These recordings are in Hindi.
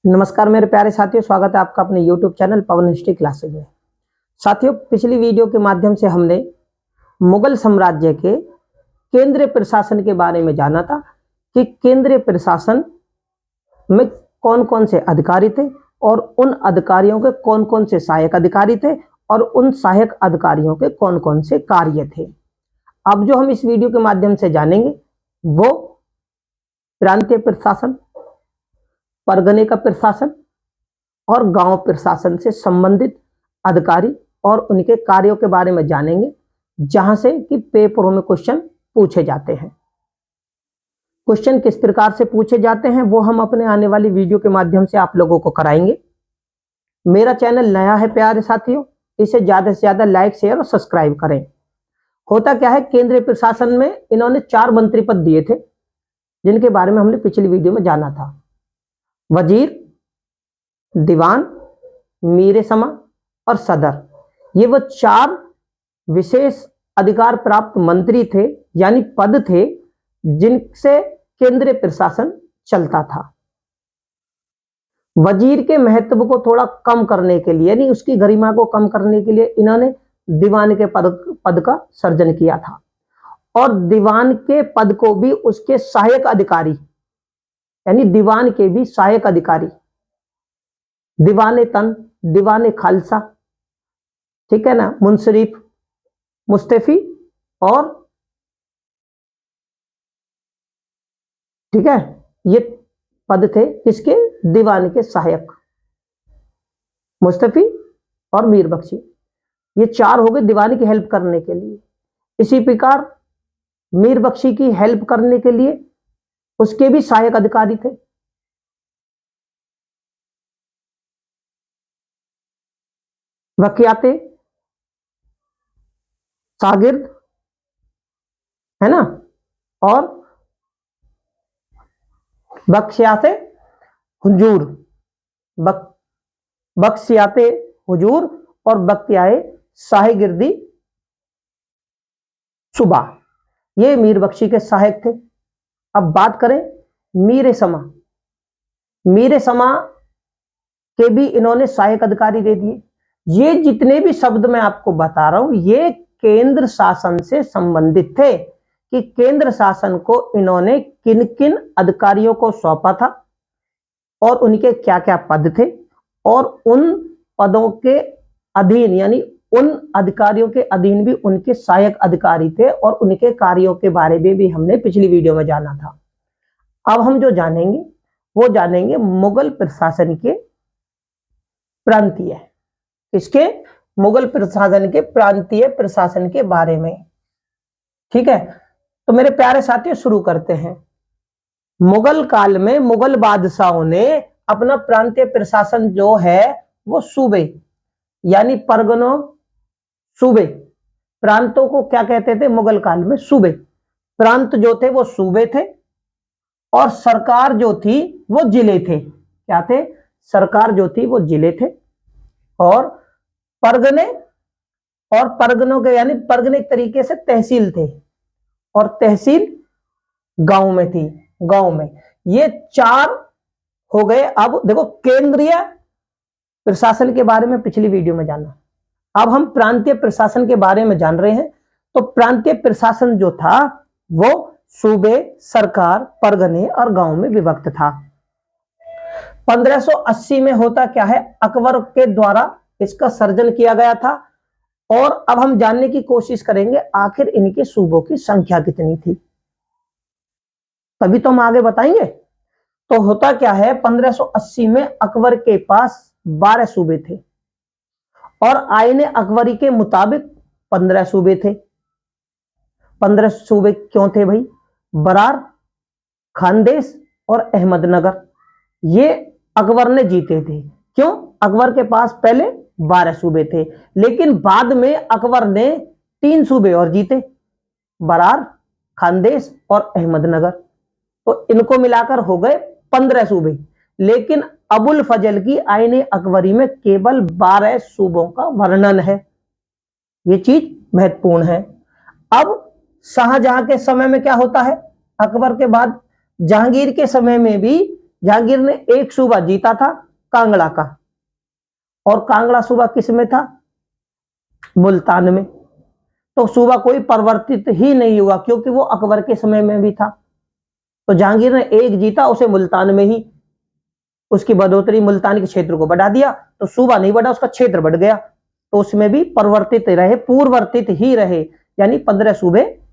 नमस्कार मेरे प्यारे साथियों, स्वागत है आपका अपने YouTube चैनल पवन हिस्ट्री क्लासेज में। साथियों, पिछली वीडियो के माध्यम से हमने मुगल साम्राज्य के केंद्रीय प्रशासन के बारे में जाना था कि केंद्रीय प्रशासन में कौन कौन से अधिकारी थे और उन अधिकारियों के कौन कौन से सहायक अधिकारी थे और उन सहायक अधिकारियों के कौन कौन से कार्य थे। अब जो हम इस वीडियो के माध्यम से जानेंगे वो प्रांतीय प्रशासन, परगने का प्रशासन और गांव प्रशासन से संबंधित अधिकारी और उनके कार्यों के बारे में जानेंगे, जहां से कि पेपरों में क्वेश्चन पूछे जाते हैं। क्वेश्चन किस प्रकार से पूछे जाते हैं वो हम अपने आने वाली वीडियो के माध्यम से आप लोगों को कराएंगे। मेरा चैनल नया है प्यारे साथियों, इसे ज्यादा से ज्यादा लाइक, शेयर और सब्सक्राइब करें। होता क्या है, केंद्रीय प्रशासन में इन्होंने 4 मंत्री पद दिए थे, जिनके बारे में हमने पिछली वीडियो में जाना था। वजीर, दीवान, मीर समा और सदर, ये वो 4 विशेष अधिकार प्राप्त मंत्री थे, यानी पद थे, जिनसे केंद्रीय प्रशासन चलता था। वजीर के महत्व को थोड़ा कम करने के लिए, यानी उसकी गरिमा को कम करने के लिए इन्होंने दीवान के पद का सर्जन किया था। और दीवान के पद को भी उसके सहायक अधिकारी, यानी दीवान के भी सहायक अधिकारी, दीवाने तन, दीवाने खालसा, ठीक है ना, मुंसरीफ, मुस्तफी और ठीक है, ये पद थे किसके? दीवान के सहायक, मुस्तफी और मीर बख्शी। ये 4 हो गए दीवान की हेल्प करने के लिए। इसी प्रकार मीर बख्शी की हेल्प करने के लिए उसके भी सहायक अधिकारी थे। वकियाते शागिर्द, है ना, और बख्शियाते हुजूर, बख्शियाते हुजूर और बख्तियाए शाहगिर्दी सुबह, ये मीर बख्शी के सहायक थे। अब बात करें मीर समा, मीर समा के भी इन्होंने सहायक अधिकारी दे दिए। ये जितने भी शब्द मैं आपको बता रहा हूं, ये केंद्र शासन से संबंधित थे कि केंद्र शासन को इन्होंने किन किन अधिकारियों को सौंपा था और उनके क्या क्या पद थे, और उन पदों के अधीन, यानी उन अधिकारियों के अधीन भी उनके सहायक अधिकारी थे और उनके कार्यों के बारे में भी हमने पिछली वीडियो में जाना था। अब हम जो जानेंगे वो जानेंगे मुगल प्रशासन के प्रांतीय, किसके? मुगल प्रशासन के प्रांतीय प्रशासन के बारे में। ठीक है, तो मेरे प्यारे साथियों शुरू करते हैं। मुगल काल में मुगल बादशाहों ने अपना प्रांतीय प्रशासन जो है वो सूबे, यानी परगनों, सूबे, प्रांतों को क्या कहते थे मुगल काल में? सूबे। प्रांत जो थे वो सूबे थे और सरकार जो थी वो जिले थे। क्या थे? सरकार जो थी वो जिले थे। और परगने, और परगनों के, यानी परगने एक तरीके से तहसील थे, और तहसील गांव में थी, गांव में। ये 4 हो गए। अब देखो, केंद्रीय प्रशासन के बारे में पिछली वीडियो में जाना, अब हम प्रांतीय प्रशासन के बारे में जान रहे हैं। तो प्रांतीय प्रशासन जो था वो सूबे, सरकार, परगने और गांव में विभक्त था। 1580 में होता क्या है, अकबर के द्वारा इसका सर्जन किया गया था। और अब हम जानने की कोशिश करेंगे आखिर इनके सूबों की संख्या कितनी थी, तभी तो हम आगे बताएंगे। तो होता क्या है, 1580 में अकबर के पास 12 सूबे थे और आईने अकबरी के मुताबिक 15 सूबे थे। 15 सूबे क्यों थे भाई? बरार, खानदेश और अहमदनगर, ये अकबर ने जीते थे। क्यों? अकबर के पास पहले 12 सूबे थे, लेकिन बाद में अकबर ने 3 सूबे और जीते, बरार, खानदेश और अहमदनगर। तो इनको मिलाकर हो गए 15 सूबे। लेकिन अबुल फजल की आईने अकबरी में केवल 12 सूबों का वर्णन है। ये चीज महत्वपूर्ण है। अब शाहजहां के समय में क्या होता है, अकबर के बाद जहांगीर के समय में भी जहांगीर ने एक सूबा जीता था कांगड़ा का, और कांगड़ा सूबा किस में था? मुल्तान में। तो सूबा कोई परिवर्तित ही नहीं हुआ, क्योंकि वो अकबर के समय में भी था। तो जहांगीर ने एक जीता, उसे मुल्तान में ही उसकी बढ़ोतरी, मुल्तान के क्षेत्र को बढ़ा दिया, तो सूबा नहीं बढ़ा, उसका क्षेत्र बढ़ गया। तो उसमें भी परिवर्तित रहे, पूर्ववर्तित ही रहे, यानी 15 सूबे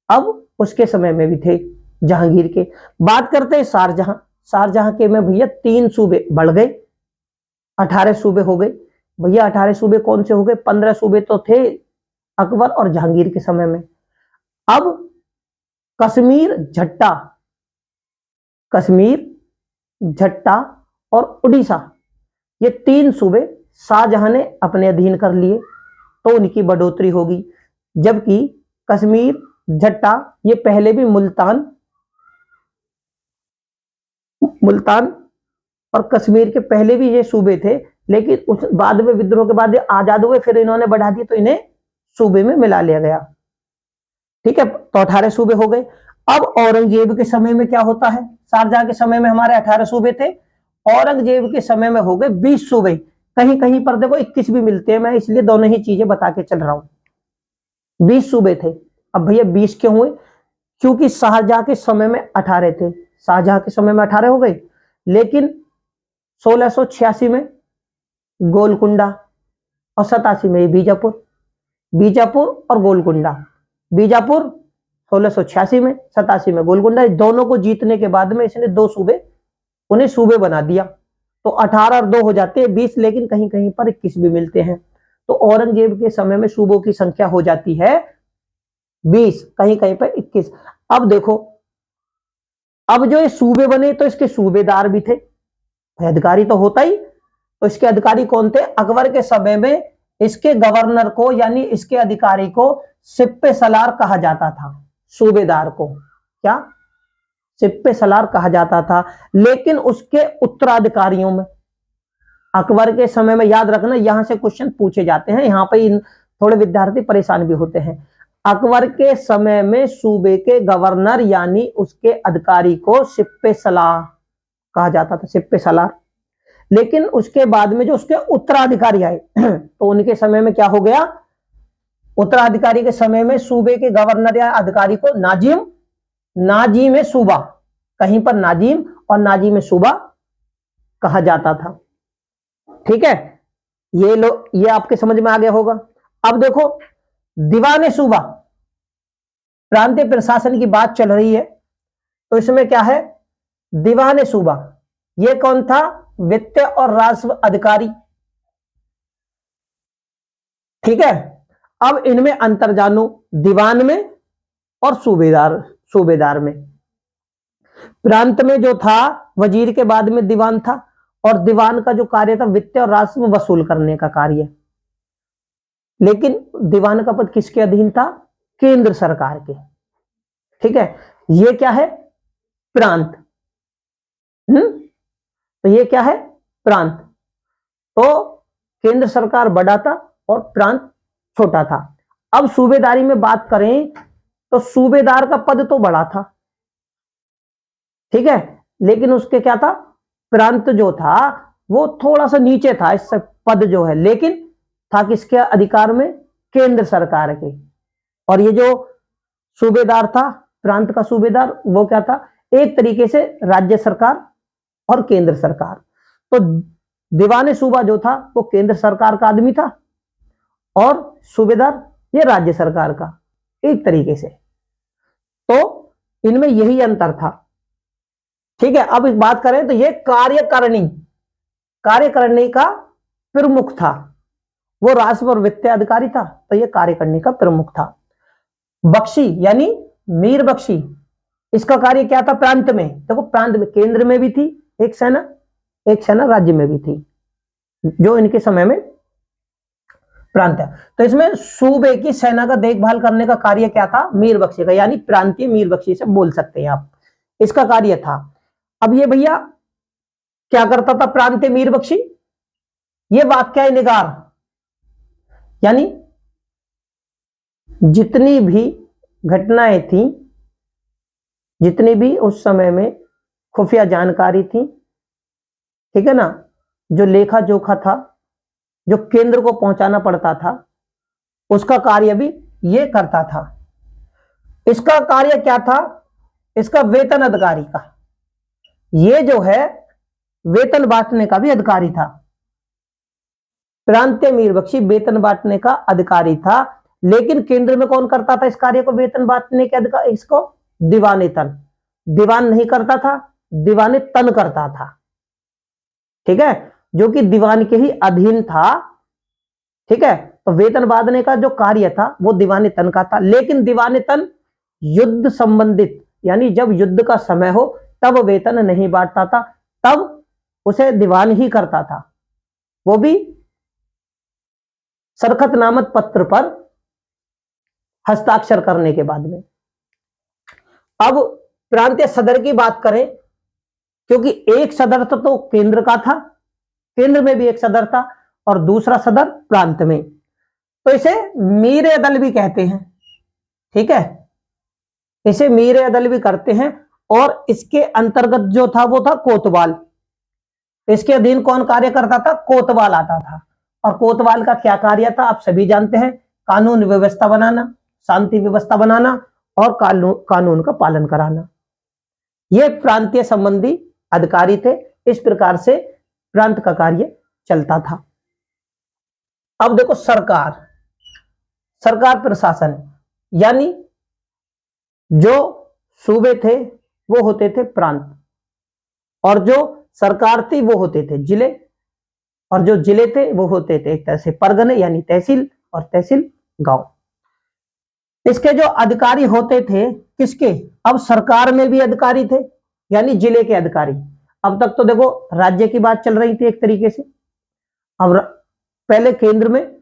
अब उसके समय में भी थे जहांगीर के। बात करते हैं शारजहां। शारजहां के में भैया 3 सूबे बढ़ गए, 18 सूबे हो गए। भैया 18 सूबे कौन से हो गए? 15 सूबे तो थे अकबर और जहांगीर के समय में। अब कश्मीर, झट्टा, कश्मीर, झट्टा और उड़ीसा, ये 3 सूबे शाहजहां ने अपने अधीन कर लिए, तो उनकी बढ़ोतरी होगी। जबकि कश्मीर, झट्टा, ये पहले भी मुल्तान और कश्मीर के पहले भी ये सूबे थे, लेकिन उस बाद में विद्रोह के बाद आजाद हुए, फिर इन्होंने बढ़ा दिए, तो इन्हें सूबे में मिला लिया गया। ठीक है, तो 18 सूबे हो गए। अब औरंगजेब के समय में क्या होता है? शारजहां के समय में हमारे 18 सूबे थे, औरंगजेब के समय में हो गए 20 सूबे। कहीं कहीं पर देखो 21 भी मिलते हैं, मैं इसलिए दोनों ही चीजें बता के चल रहा हूं। 20 सूबे थे। अब भैया 20 क्यों हुए? क्योंकि शाहजहां के समय में 18 थे, शाहजहां के समय में 18 हो गए, लेकिन 1686 में गोलकुंडा और 87 में बीजापुर, बीजापुर और गोलकुंडा। बीजापुर 1686 में, 87 में गोलकुंडा, दोनों को जीतने के बाद में इसने 2 सूबे, उन्हें सूबे बना दिया। तो 18 और 2 हो जाते हैं 20, लेकिन कहीं कहीं पर 21 भी मिलते हैं। तो औरंगजेब के समय में सूबों की संख्या हो जाती है 20, कहीं कहीं पर 21। अब देखो, अब जो ये सूबे बने तो इसके सूबेदार भी थे, अधिकारी तो होता ही। तो इसके अधिकारी कौन थे? अकबर के समय में इसके गवर्नर को, यानी इसके अधिकारी को सिप्पे सलार कहा जाता था। सूबेदार को क्या? सिप्पे सलार कहा जाता था। लेकिन उसके उत्तराधिकारियों में अकबर के समय में, याद रखना यहां से क्वेश्चन पूछे जाते हैं, यहां पे थोड़े विद्यार्थी परेशान भी होते हैं। अकबर के समय में सूबे के गवर्नर यानी उसके अधिकारी को सिप्पे सलार कहा जाता था, सिप्पे सलार। लेकिन उसके बाद में जो उसके उत्तराधिकारी आए तो उनके समय में क्या हो गया? उत्तराधिकारी के समय में सूबे के गवर्नर या अधिकारी को नाजिम, नाजिम सूबा, कहीं पर नाजिम और नाजिम सूबा कहा जाता था। ठीक है, ये आपके समझ में आ गया होगा। अब देखो, दीवान सूबा, प्रांतीय प्रशासन की बात चल रही है, तो इसमें क्या है? दीवान सूबा, ये कौन था? वित्त और राजस्व अधिकारी। ठीक है, अब इनमें अंतर जानो, दीवान में और सूबेदार में। प्रांत में जो था वजीर के बाद में दीवान था, और दीवान का जो कार्य था वित्त और राजस्व वसूल करने का कार्य। लेकिन दीवान का पद किसके अधीन था? केंद्र सरकार के। ठीक है, ये क्या है? प्रांत। तो ये क्या है? प्रांत। तो केंद्र सरकार बड़ा था और प्रांत छोटा था। अब सूबेदारी में बात करें तो सूबेदार का पद तो बड़ा था, ठीक है, लेकिन उसके क्या था? प्रांत जो था वो थोड़ा सा नीचे था, इस पद जो है, लेकिन था किसके अधिकार में? केंद्र सरकार के। और ये जो सूबेदार था, प्रांत का सूबेदार, वो क्या था? एक तरीके से राज्य सरकार और केंद्र सरकार। तो दीवाने सूबा जो था वो केंद्र सरकार का आदमी था, और सूबेदार ये राज्य सरकार का, एक तरीके से। तो इनमें यही अंतर था। ठीक है, अब एक बात करें तो ये कार्यकारिणी का प्रमुख था, वो राजस्व और वित्त अधिकारी था, तो ये कार्यकारिणी का प्रमुख था। बख्शी यानी मीर बख्शी, इसका कार्य क्या था? प्रांत में, देखो प्रांत में, केंद्र में भी थी एक सेना, एक सेना राज्य में भी थी, जो इनके समय में प्रांत है। तो इसमें सूबे की सेना का देखभाल करने का कार्य क्या था? मीर बख्शी का, यानी प्रांतीय मीर बख्शी से बोल सकते हैं आप, इसका कार्य था। अब ये भैया क्या करता था प्रांतीय मीर बख्शी? ये वाक्य निगार, यानी जितनी भी घटनाएं थी, जितनी भी उस समय में खुफिया जानकारी थी, ठीक है ना, जो लेखा जोखा था, जो केंद्र को पहुंचाना पड़ता था, उसका कार्य भी ये करता था। इसका कार्य क्या था? इसका वेतन अधिकारी का, ये जो है वेतन बांटने का भी अधिकारी था। प्रांतीय मीरबख्शी वेतन बांटने का अधिकारी था, लेकिन केंद्र में कौन करता था इस कार्य को, वेतन बांटने के अधिकार, इसको दीवाने तन, दीवान नहीं करता था, दीवाने तन करता था, ठीक है, जो कि दीवान के ही अधीन था, ठीक है। तो वेतन बांधने का जो कार्य था वो दीवाने तन का था, लेकिन दीवाने तन युद्ध संबंधित, यानी जब युद्ध का समय हो तब वेतन नहीं बांटता था, तब उसे दीवान ही करता था, वो भी सरखत नामक पत्र पर हस्ताक्षर करने के बाद में। अब प्रांतीय सदर की बात करें, क्योंकि एक सदर तो केंद्र का था, केंद्र में भी एक सदर था और दूसरा सदर प्रांत में, तो इसे मीर अदल भी कहते हैं, ठीक है, इसे मीर अदल भी करते हैं। और इसके अंतर्गत जो था वो था कोतवाल, इसके अधीन कौन कार्य करता था? कोतवाल आता था। और कोतवाल का क्या कार्य था आप सभी जानते हैं, कानून व्यवस्था बनाना, शांति व्यवस्था बनाना और कानून का पालन कराना, ये प्रांतीय संबंधी अधिकारी थे। इस प्रकार से प्रांत का कार्य चलता था। अब देखो सरकार, सरकार प्रशासन, यानी जो सूबे थे वो होते थे प्रांत, और जो सरकार थी वो होते थे जिले, और जो जिले थे वो होते थे एक तरह से परगने यानी तहसील, और तहसील गांव। इसके जो अधिकारी होते थे किसके, अब सरकार में भी अधिकारी थे, यानी जिले के अधिकारी। अब तक तो देखो राज्य की बात चल रही थी एक तरीके से, अब पहले केंद्र में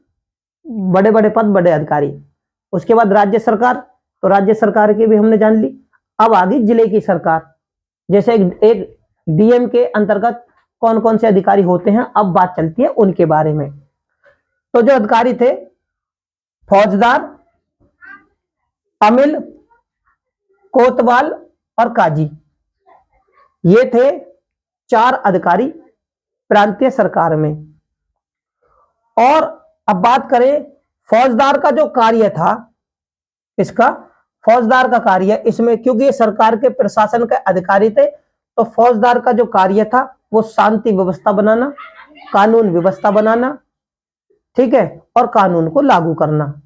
बड़े बड़े पद, बड़े अधिकारी, उसके बाद राज्य सरकार, तो राज्य सरकार की भी हमने जान ली। अब आ गई जिले की सरकार, जैसे एक डीएम के अंतर्गत कौन कौन से अधिकारी होते हैं, अब बात चलती है उनके बारे में। तो जो अधिकारी थे फौजदार, अमिल, कोतवाल और काजी, ये थे 4 अधिकारी प्रांतीय सरकार में। और अब बात करें फौजदार का जो कार्य था, इसका फौजदार का कार्य, इसमें क्योंकि ये सरकार के प्रशासन के अधिकारी थे, तो फौजदार का जो कार्य था वो शांति व्यवस्था बनाना, कानून व्यवस्था बनाना, ठीक है, और कानून को लागू करना,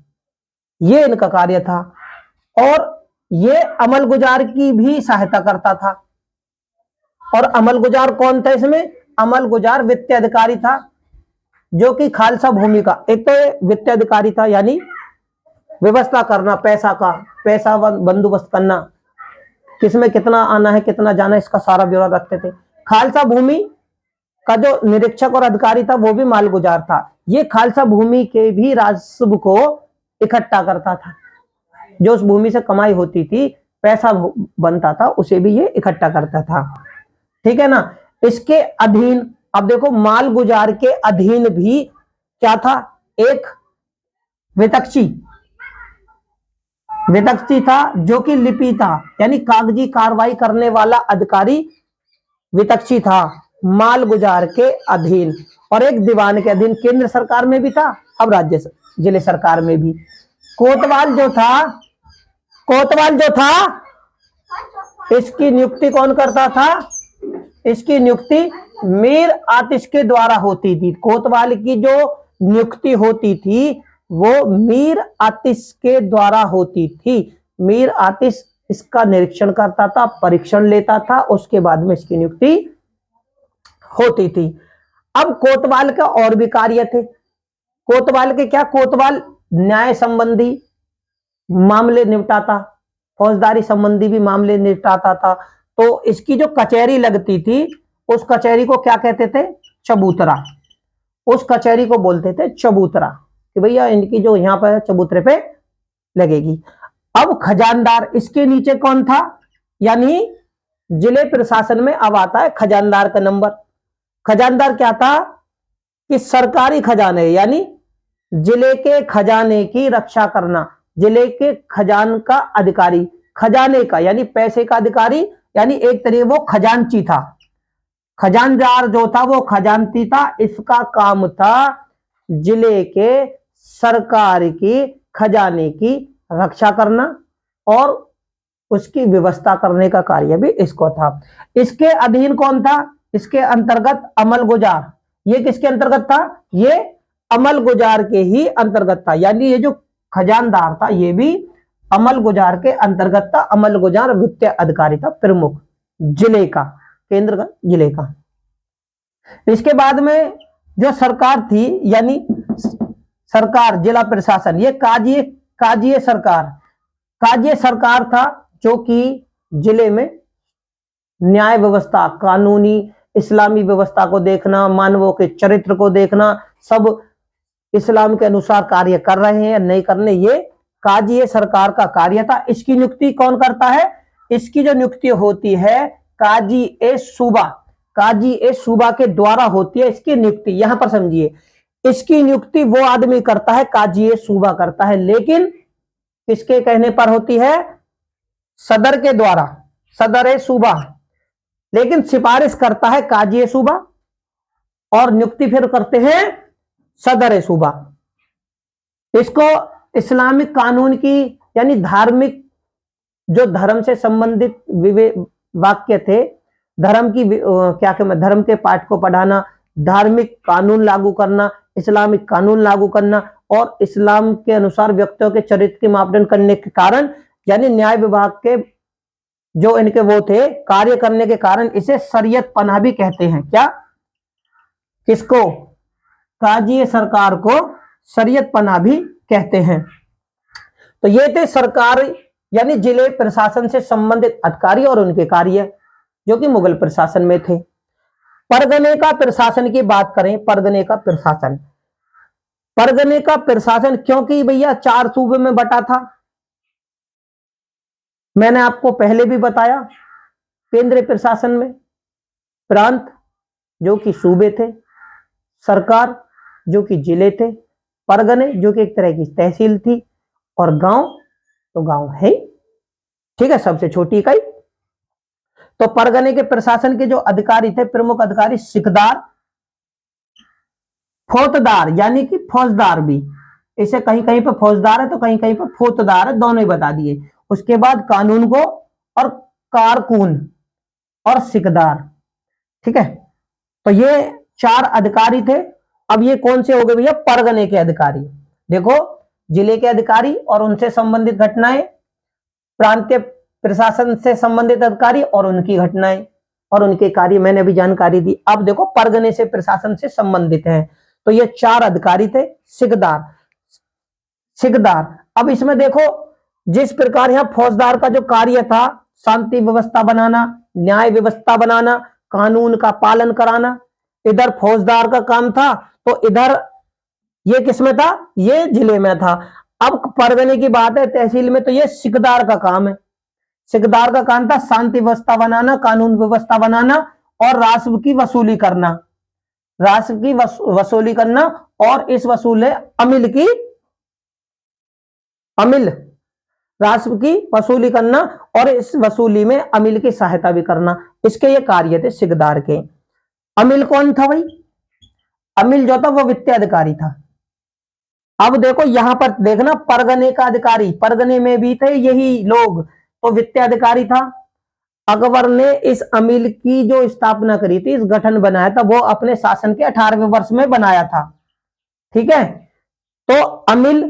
ये इनका कार्य था। और ये अमल गुजार की भी सहायता करता था। और अमल गुजार कौन था इसमें? अमल गुजार वित्तीय अधिकारी था, जो कि खालसा भूमि का, एक तो वित्तीय अधिकारी था, यानी व्यवस्था करना, पैसा का, पैसा बंदोबस्त करना, किसमें कितना आना है कितना जाना है, इसका सारा ब्यौरा रखते थे। खालसा भूमि का जो निरीक्षक और अधिकारी था वो भी मालगुजार था, ये खालसा भूमि के भी राजस्व को इकट्ठा करता था, जो उस भूमि से कमाई होती थी, पैसा बनता था, उसे भी ये इकट्ठा करता था, ठीक है ना। इसके अधीन, अब देखो मालगुजार के अधीन भी क्या था, एक वितक्षी, वितक्षी था, जो कि लिपि था, यानी कागजी कार्रवाई करने वाला अधिकारी वितक्षी था मालगुजार के अधीन। और एक दीवान के अधीन, केंद्र सरकार में भी था, अब राज्य जिले सरकार में भी। कोतवाल जो था, कोतवाल जो था, इसकी नियुक्ति कौन करता था? इसकी नियुक्ति मीर आतिश के द्वारा होती थी। कोतवाल की जो नियुक्ति होती थी वो मीर आतिश के द्वारा होती थी। मीर आतिश इसका निरीक्षण करता था, परीक्षण लेता था, उसके बाद में इसकी नियुक्ति होती थी। अब कोतवाल का और भी कार्य थे। कोतवाल के क्या, कोतवाल न्याय संबंधी मामले निपटाता, फौजदारी संबंधी भी मामले निपटाता था। तो इसकी जो कचहरी लगती थी, उस कचहरी को क्या कहते थे? चबूतरा। उस कचहरी को बोलते थे चबूतरा, कि भैया इनकी जो यहां पर चबूतरे पे लगेगी। अब खजानदार, इसके नीचे कौन था? यानी जिले प्रशासन में अब आता है खजानदार का नंबर। खजानदार क्या था कि सरकारी खजाने, यानी जिले के खजाने की रक्षा करना, जिले के खजान का अधिकारी, खजाने का यानी पैसे का अधिकारी, यानी एक तरीके वो खजांची था, खजानदार जो था वो खजांची था। इसका काम था जिले के सरकार की खजाने की रक्षा करना और उसकी व्यवस्था करने का कार्य भी इसको था। इसके अधीन कौन था? इसके अंतर्गत अमल गुजार। ये किसके अंतर्गत था? ये अमल गुजार के ही अंतर्गत था। यानी ये जो खजानदार था ये भी अमल गुजार के अंतर्गत था। अमल गुजार वित्तीय अधिकारी था, प्रमुख जिले का, केंद्र का, जिले का। इसके बाद में जो सरकार थी, यानी सरकार, जिला प्रशासन, ये काजीए सरकार, काजीए सरकार था जो कि जिले में न्याय व्यवस्था, कानूनी इस्लामी व्यवस्था को देखना, मानवों के चरित्र को देखना, सब इस्लाम के अनुसार कार्य कर रहे हैं या नहीं करने, ये काजीए सरकार का कार्य था। इसकी नियुक्ति कौन करता है? इसकी जो नियुक्ति होती है काजी ए सूबा, काजी ए सूबा के द्वारा होती है इसकी नियुक्ति। यहां पर समझिए, इसकी नियुक्ति वो आदमी करता है, काजी ए सूबा करता है, लेकिन किसके कहने पर होती है? सदर के द्वारा, सदर ए सूबा। लेकिन सिफारिश करता है काजी ए सूबा और नियुक्ति फिर करते हैं सदर ए सूबा। इसको इस्लामिक कानून की, यानी धार्मिक, जो धर्म से संबंधित वाक्य थे, धर्म की क्या कहते, धर्म के पाठ को पढ़ाना, धार्मिक कानून लागू करना, इस्लामिक कानून लागू करना और इस्लाम के अनुसार व्यक्तियों के चरित्र के मापदंड करने के कारण, यानी न्याय विभाग के जो इनके वो थे कार्य करने के कारण इसे शरीयत पनाह भी कहते हैं। क्या? किसको? काजी सरकार को शरीयत पनाह भी कहते हैं। तो ये थे सरकार यानी जिले प्रशासन से संबंधित अधिकारी और उनके कार्य जो कि मुगल प्रशासन में थे। परगने का प्रशासन की बात करें, परगने का प्रशासन, परगने का प्रशासन क्योंकि भैया 4 सूबे में बटा था, मैंने आपको पहले भी बताया। केंद्रीय प्रशासन में प्रांत जो कि सूबे थे, सरकार जो कि जिले थे, परगने जो कि एक तरह की तहसील थी, और गांव तो गांव है, ठीक है, सबसे छोटी इकाई। तो परगने के प्रशासन के जो अधिकारी थे, प्रमुख अधिकारी, सिकदार, फौजदार, यानी कि फौजदार भी, इसे कहीं कहीं पर फौजदार है तो कहीं कहीं पर फौजदार है, दोनों ही बता दिए। उसके बाद कानून गो और कारकुन और सिकदार, ठीक है। तो ये 4 अधिकारी थे। अब ये कौन से हो गए भैया? परगने के अधिकारी। देखो, जिले के अधिकारी और उनसे संबंधित घटनाएं, प्रांतीय प्रशासन से संबंधित अधिकारी और उनकी घटनाएं और उनके कार्य, मैंने अभी जानकारी दी। अब देखो, परगने से प्रशासन से संबंधित है, तो ये 4 अधिकारी थे। सिकदार, सिकदार, अब इसमें देखो, जिस प्रकार यहां फौजदार का जो कार्य था, शांति व्यवस्था बनाना, न्याय व्यवस्था बनाना, कानून का पालन कराना, इधर फौजदार का काम था, तो इधर ये किसमें था? ये जिले में था। अब परगने की बात है, तहसील में, तो ये सिकदार का काम है। सिकदार का काम था शांति व्यवस्था बनाना, कानून व्यवस्था बनाना और राशि की वसूली करना, राशि की वसूली करना, और इस वसूले अमिल की, अमिल राशि की वसूली करना और इस वसूली में अमिल की सहायता भी करना, इसके ये कार्य थे सिकदार के। अमिल कौन था भाई? अमिल जो था वो वित्तीय अधिकारी था। अब देखो यहां पर देखना, परगने का अधिकारी, परगने में भी थे यही लोग, तो वित्तीय अधिकारी था। अकबर ने इस अमिल की जो स्थापना करी थी, इस गठन बनाया था, वो अपने शासन के 18वें वर्ष में बनाया था, ठीक है। तो अमिल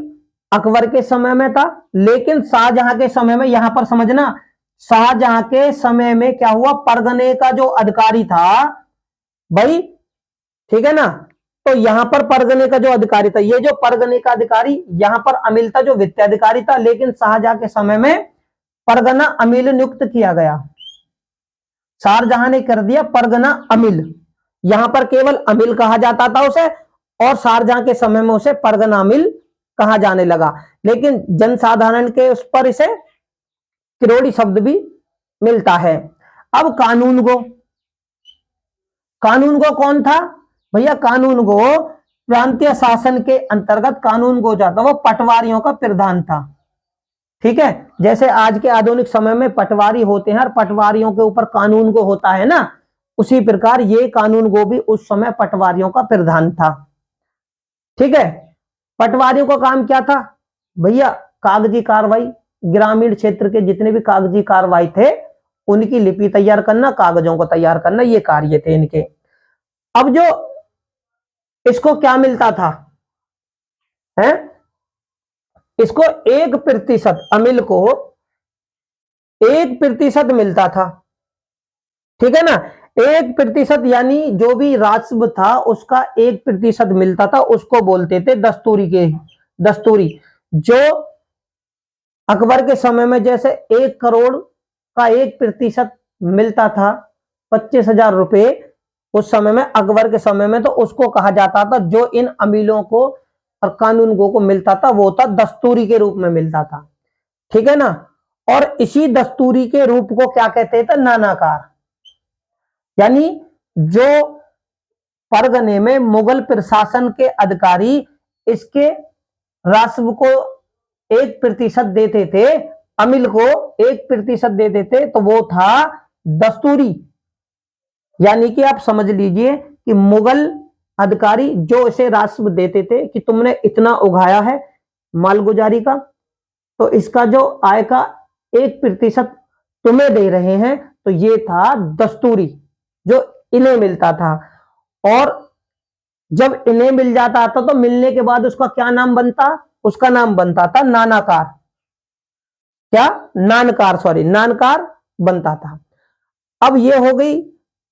अकबर के समय में था, लेकिन शाहजहां के समय में, यहां पर समझना, शाहजहां के समय में क्या हुआ? परगने का जो अधिकारी था भाई, ठीक है ना, तो यहां पर परगने का जो अधिकारी था, ये जो परगने का अधिकारी, यहां पर अमिल था जो वित्तीय अधिकारी था, लेकिन शाहजहां के समय में परगना अमिल नियुक्त किया गया। शाहजहां ने कर दिया परगना अमिल, यहां पर केवल अमिल कहा जाता था उसे, और शाहजहां के समय में उसे परगना अमिल कहा जाने लगा। लेकिन जनसाधारण के उस पर इसे किरोड़ी शब्द भी मिलता है। अब कानून गो, कानून गो कौन था भैया? कानून गो प्रांतीय शासन के अंतर्गत कानून गो जाता, वो पटवारियों का प्रधान था, ठीक है, जैसे आज के आधुनिक समय में पटवारी होते हैं और पटवारियों के ऊपर कानून गो होता है ना, उसी प्रकार ये कानून गो भी उस समय पटवारियों का प्रावधान था। ठीक है, पटवारियों का काम क्या था भैया? कागजी कार्रवाई, ग्रामीण क्षेत्र के जितने भी कागजी कार्रवाई थे उनकी लिपि तैयार करना, कागजों को तैयार करना, ये कार्य थे इनके। अब जो इसको क्या मिलता था है, इसको 1% अमिल को 1% मिलता था। ठीक है ना, 1% यानी जो भी राजस्व था उसका 1% मिलता था, उसको बोलते थे दस्तूरी के दस्तूरी। जो अकबर के समय में जैसे 1 करोड़ का 1% मिलता था 25,000 रुपए उस समय में, अकबर के समय में, तो उसको कहा जाता था, जो इन अमीलों को और कानूनगो को मिलता था वो था दस्तूरी के रूप में मिलता था। ठीक है ना, और इसी दस्तूरी के रूप को क्या कहते थे? नानाकार। यानी जो परगने में मुगल प्रशासन के अधिकारी इसके राजस्व को 1% देते थे, अमिल को 1% देते थे, तो वो था दस्तूरी। यानी कि आप समझ लीजिए कि मुगल अधिकारी जो इसे राजस्व देते थे कि तुमने इतना उगाया है मालगुजारी का, तो इसका जो आय का 1% तुम्हें दे रहे हैं, तो ये था दस्तूरी जो इन्हें मिलता था। और जब इन्हें मिल जाता था तो मिलने के बाद उसका क्या नाम बनता? उसका नाम बनता था नानाकार। क्या? नानकार, सॉरी, नानकार बनता था। अब ये हो गई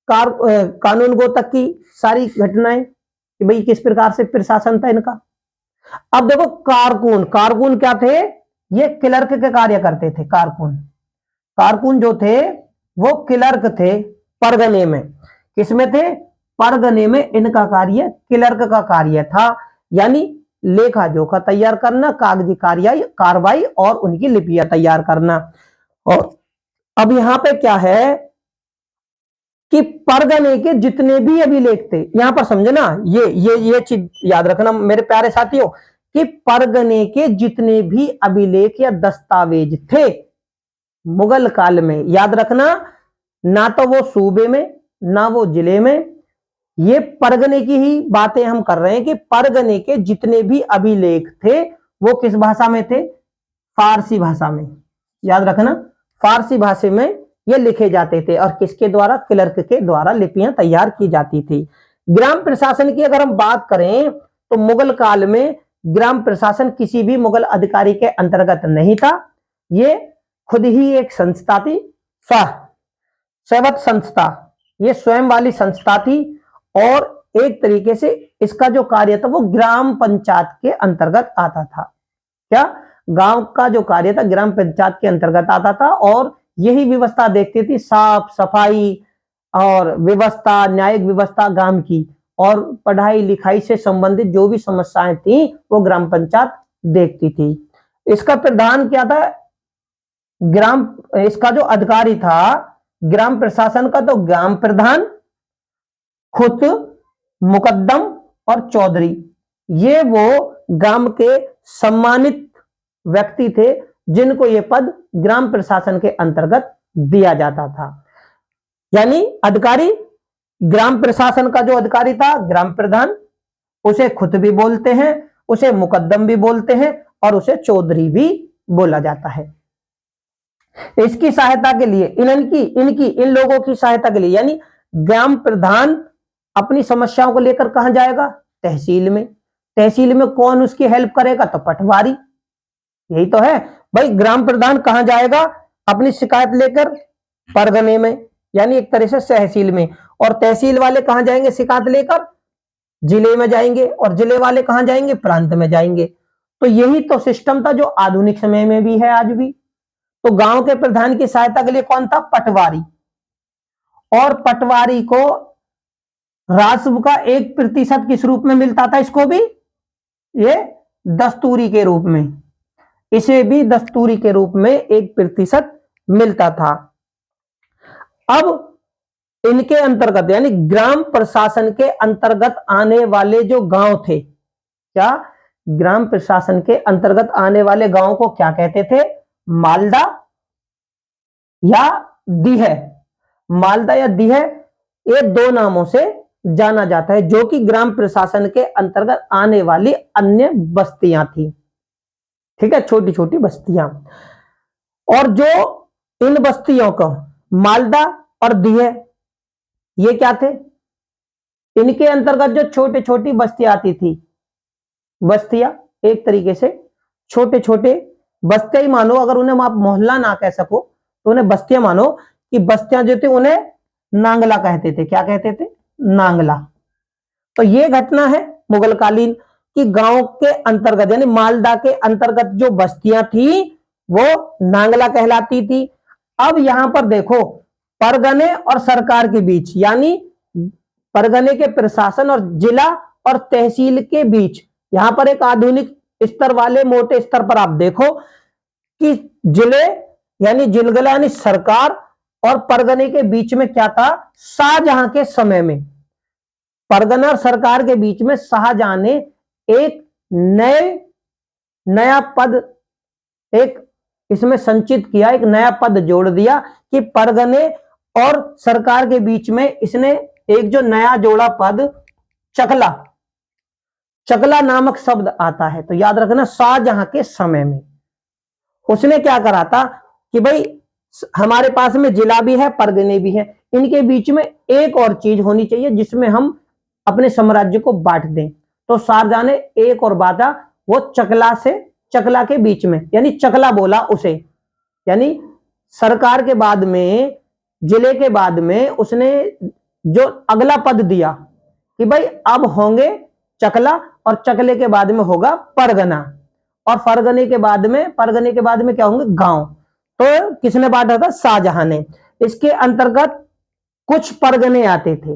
कानून गो तक की सारी घटनाएं कि भाई किस प्रकार से प्रशासन था इनका। अब देखो कारकुन, कारकुन क्या थे? ये क्लर्क के कार्य करते थे। कारकुन, कारकुन जो थे वो क्लर्क थे परगने में। किसमें थे? परगने में इनका कार्य क्लर्क का कार्य था, यानी लेखा जोखा तैयार करना, कागजी कार्रवाई और उनकी लिपियां तैयार करना। और अब यहां पे क्या है कि परगने के जितने भी अभिलेख थे, यहां पर समझना, ये चीज याद रखना मेरे प्यारे साथियों, कि परगने के जितने भी अभिलेख या दस्तावेज थे मुगल काल में, याद रखना, ना तो वो सूबे में ना वो जिले में, ये परगने की ही बातें हम कर रहे हैं कि परगने के जितने भी अभिलेख थे वो किस भाषा में थे? फारसी भाषा में। याद रखना, फारसी भाषा में ये लिखे जाते थे और किसके द्वारा? क्लर्क के द्वारा लिपियां तैयार की जाती थी। ग्राम प्रशासन की अगर हम बात करें तो मुगल काल में ग्राम प्रशासन किसी भी मुगल अधिकारी के अंतर्गत नहीं था। ये खुद ही एक संस्था थी, स्वैच्छिक संस्था, ये स्वयं वाली संस्था थी। और एक तरीके से इसका जो कार्य था वो ग्राम पंचायत के अंतर्गत आता था। क्या? गांव का जो कार्य था ग्राम पंचायत के अंतर्गत आता था और यही व्यवस्था देखती थी, साफ सफाई और व्यवस्था, न्यायिक व्यवस्था गांव की, और पढ़ाई लिखाई से संबंधित जो भी समस्याएं थी वो ग्राम पंचायत देखती थी। इसका प्रधान क्या था? इसका जो अधिकारी था ग्राम प्रशासन का, तो ग्राम प्रधान, खुद, मुकद्दम और चौधरी, ये वो गांव के सम्मानित व्यक्ति थे जिनको ये पद ग्राम प्रशासन के अंतर्गत दिया जाता था। यानी अधिकारी, ग्राम प्रशासन का जो अधिकारी था ग्राम प्रधान, उसे खुद भी बोलते हैं, उसे मुकद्दम भी बोलते हैं और उसे चौधरी भी बोला जाता है। इसकी सहायता के लिए इन लोगों की सहायता के लिए, यानी ग्राम प्रधान अपनी समस्याओं को लेकर कहां जाएगा? तहसील में। तहसील में कौन उसकी हेल्प करेगा? तो पटवारी। यही तो है भाई, ग्राम प्रधान कहां जाएगा अपनी शिकायत लेकर? परगने में, यानी एक तरह से तहसील में। और तहसील वाले कहां जाएंगे शिकायत लेकर? जिले में जाएंगे। और जिले वाले कहां जाएंगे? प्रांत में जाएंगे। तो यही तो सिस्टम था जो आधुनिक समय में भी है आज भी। तो गांव के प्रधान की सहायता के लिए कौन था? पटवारी। और पटवारी को राजस्व का 1% किस रूप में मिलता था? इसको भी ये दस्तूरी के रूप में, इसे भी दस्तूरी के रूप में 1% मिलता था। अब इनके अंतर्गत, यानी ग्राम प्रशासन के अंतर्गत आने वाले जो गांव थे, क्या ग्राम प्रशासन के अंतर्गत आने वाले गांव को क्या कहते थे? मालदा या दीह। मालदा या दीह ये दो नामों से जाना जाता है, जो कि ग्राम प्रशासन के अंतर्गत आने वाली अन्य बस्तियां थी। ठीक है, छोटी छोटी बस्तियां। और जो इन बस्तियों को मालदा और दीह ये क्या थे, इनके अंतर्गत जो छोटे छोटी बस्तियां आती थी, बस्तियां एक तरीके से छोटे छोटे बस्तियां ही मानो, अगर उन्हें आप मोहल्ला ना कह सको तो उन्हें बस्तियां मानो, कि बस्तियां जो थी उन्हें नांगला कहते थे। क्या कहते थे? नांगला। तो ये घटना है मुगल कालीन की, गांव के अंतर्गत यानी मालदा के अंतर्गत जो बस्तियां थी वो नांगला कहलाती थी। अब यहां पर देखो, परगने और सरकार के बीच, यानी परगने के प्रशासन और जिला और तहसील के बीच, यहां पर एक आधुनिक स्तर वाले मोटे स्तर पर आप देखो कि जिले यानी जिलगला यानी सरकार और परगने के बीच में क्या था, शाहजहां के समय में परगना और सरकार के बीच में शाहजहां ने एक नया पद एक इसमें संचित किया, एक नया पद जोड़ दिया कि परगने और सरकार के बीच में इसने एक जो नया जोड़ा पद चकला, चकला नामक शब्द आता है। तो याद रखना, शाहजहां के समय में उसने क्या करा था कि भाई हमारे पास में जिला भी है, परगने भी है, इनके बीच में एक और चीज होनी चाहिए जिसमें हम अपने साम्राज्य को बांट दें। तो शाहजहां ने एक और बांटा, वो चकला के बीच में, यानी चकला बोला उसे, यानी सरकार के बाद में, जिले के बाद में उसने जो अगला पद दिया कि भाई अब होंगे चकला, और चकले के बाद में होगा परगना, और परगने के बाद में क्या होंगे? गांव। तो किसने बांटा था? शाहजहां ने। इसके अंतर्गत कुछ परगने आते थे,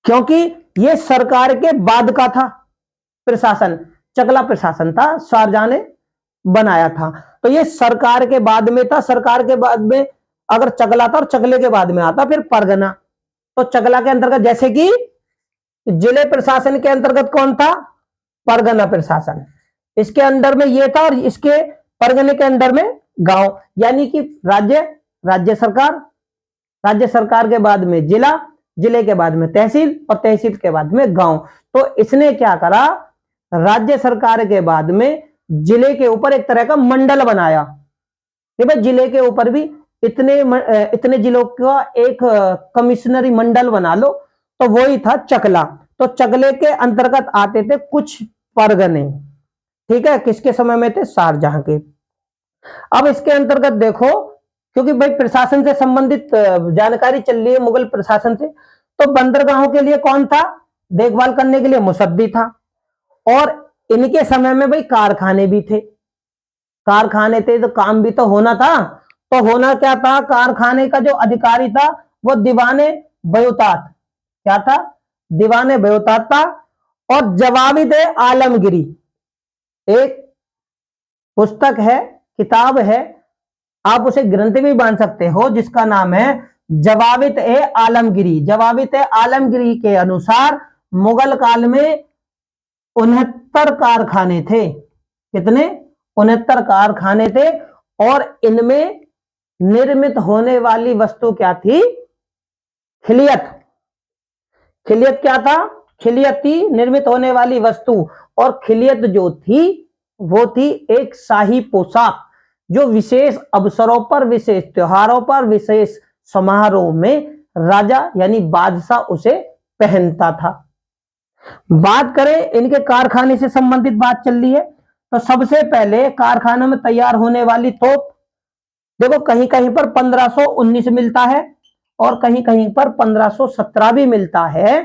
क्योंकि यह सरकार के बाद का था प्रशासन, चकला प्रशासन था, शाहजहां ने बनाया था। तो ये सरकार के बाद में था, सरकार के बाद में अगर चकला था और चकले के बाद में आता फिर परगना। तो चकला के अंतर्गत, जैसे कि जिले प्रशासन के अंतर्गत कौन था? परगना प्रशासन, इसके अंदर में ये था, और इसके परगने के अंदर में गांव, यानी कि राज्य सरकार के बाद में जिला, जिले के बाद में तहसील, और तहसील के बाद में गांव। तो इसने क्या करा, राज्य सरकार के बाद में जिले के ऊपर एक तरह का मंडल बनाया कि भाई जिले के ऊपर भी इतने जिलों का एक कमिश्नरी मंडल बना लो। तो वही था चकला। तो चकले के अंतर्गत आते थे कुछ परगने। ठीक है, किसके समय में थे? शाहजहां के। अब इसके अंतर्गत देखो, क्योंकि भाई प्रशासन से संबंधित जानकारी चल रही है, मुगल प्रशासन से, तो बंदरगाहों के लिए कौन था देखभाल करने के लिए? मुसद्दी था। और इनके समय में भाई कारखाने भी थे, कारखाने थे तो काम भी तो होना था। तो होना क्या था? कारखाने का जो अधिकारी था वो दीवाने बयोतात, क्या था? दीवाने बयोतात था। और जवाबिद आलमगिरी एक पुस्तक है, किताब है, आप उसे ग्रंथ भी मान सकते हो, जिसका नाम है जवाबित ए आलमगिरी। जवाबित ए आलमगिरी के अनुसार मुगल काल में 69 कारखाने थे। कितने? 69 कारखाने थे। और इनमें निर्मित होने वाली वस्तु क्या थी? खिलियत। खिलियत क्या था? खिलियत थी निर्मित होने वाली वस्तु। और खिलियत जो थी वो थी एक शाही पोशाक, जो विशेष अवसरों पर, विशेष त्योहारों पर, विशेष समारोह में राजा यानी बादशाह उसे पहनता था। बात करें इनके कारखाने से संबंधित बात चल रही है, तो सबसे पहले कारखानों में तैयार होने वाली तोप, देखो कहीं कहीं पर 1519 मिलता है और कहीं कहीं पर 1517 भी मिलता है।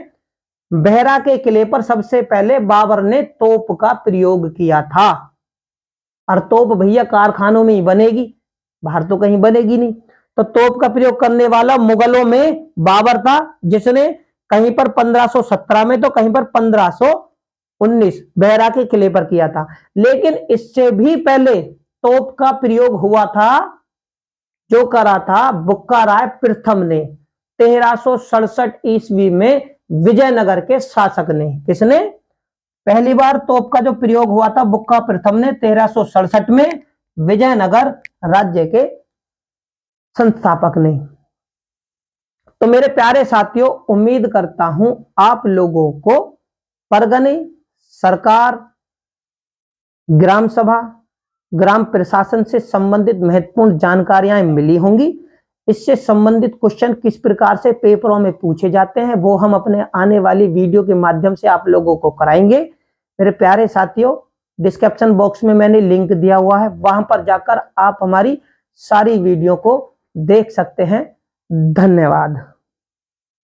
बहरा के किले पर सबसे पहले बाबर ने तोप का प्रयोग किया था। और तोप भैया कारखानों में ही बनेगी, बाहर तो कहीं बनेगी नहीं। तो तोप का प्रयोग करने वाला मुगलों में बाबर था, जिसने कहीं पर 1517 में तो कहीं पर 1519 बहरा के किले पर किया था। लेकिन इससे भी पहले तोप का प्रयोग हुआ था, जो करा था बुक्का राय प्रथम ने 1367 ईस्वी में विजयनगर के शासक ने। किसने? पहली बार तोप का जो प्रयोग हुआ था बुक्का प्रथम ने 1367 में विजयनगर राज्य के संस्थापक ने। तो मेरे प्यारे साथियों, उम्मीद करता हूं आप लोगों को परगने, सरकार, ग्राम सभा, ग्राम प्रशासन से संबंधित महत्वपूर्ण जानकारियां मिली होंगी। इससे संबंधित क्वेश्चन किस प्रकार से पेपरों में पूछे जाते हैं वो हम अपने आने वाली वीडियो के माध्यम से आप लोगों को कराएंगे। मेरे प्यारे साथियों, डिस्क्रिप्शन बॉक्स में मैंने लिंक दिया हुआ है, वहां पर जाकर आप हमारी सारी वीडियो को देख सकते हैं। धन्यवाद।